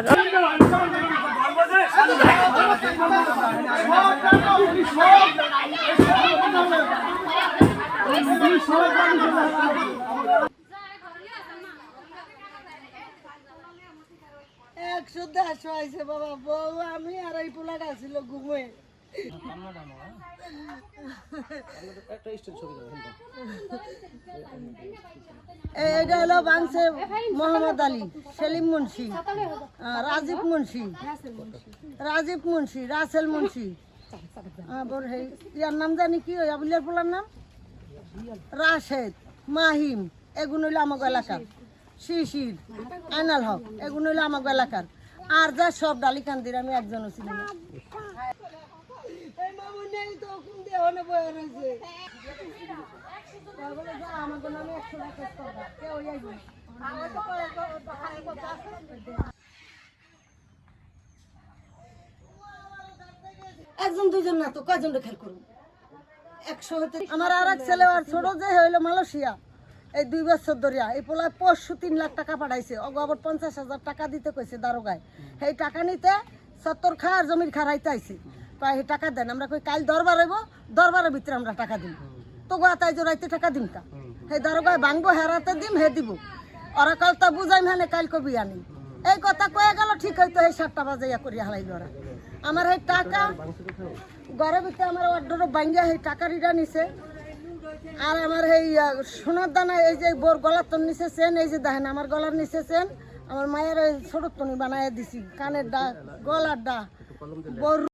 ধর একশো 150 হয়েছে বাবা, বউ আমি আর এই পোলাটা ছিল ঘুমে। এটা হলো বাংশে মোহাম্মদ আলী, সেলিম মুন্সি, রাজীব মুন্সি, রাসেল মুন্সি, ইয়ার নাম জানি কি ওই আবুলিয়ার পোলার নাম রাশেদ, মাহিম, এগুলো হইলো আমাকে এলাকার। শিশির, আইনাল হক, এগুলো হইলো আমাকে এলাকার। আর যা সব ডালিকান্দির, আমি একজনও ছিল না। একজন দুজন না তো কয়জন খেয়াল করুন, 100 হতে। আমার আর এক ছেলে আর ছোট যে হইলো মালয়েশিয়া, এই 2 বছর ধরিয়া এই পোলায় পরশু 3 লাখ টাকা পাঠাইছে। আবার 50,000 টাকা দিতে কইছে দারোগায়। সেই টাকা নিতে 70 খা আর জমির খারাইতে আইছে, এই টাকা দেন। আমরা কই কাল দরবার হইব, দরবারের ভিতরে আমরা টাকা দিব। তো গোয়াতাই জোরাইতে টাকা দিম কা, সেই দারোগায় ভাঙবো, হেরাতে দিম, হে দিব। ওরা কাল তা বুঝাইম হানে কাল কবি আনি। এই কথা কয়ে গেল ঠিক হইতো, এই 7টা বাজে ইয়া করিয়া হালাইল ওরা। আমার এই টাকা ঘরের ভিতরে আমার অর্ডার ভাঙ্গিয়া সেই টাকা রিটা নিছে। আর আমার এই সোনার দানা, এই যে বোর গলার তোর নিচে চেন, এই যে দেখেন আমার গলার নিচে চেন, আমার মায়ের ছোট তনি বানাইয়া দিছি, কানের ডা, গলার ডা, বোর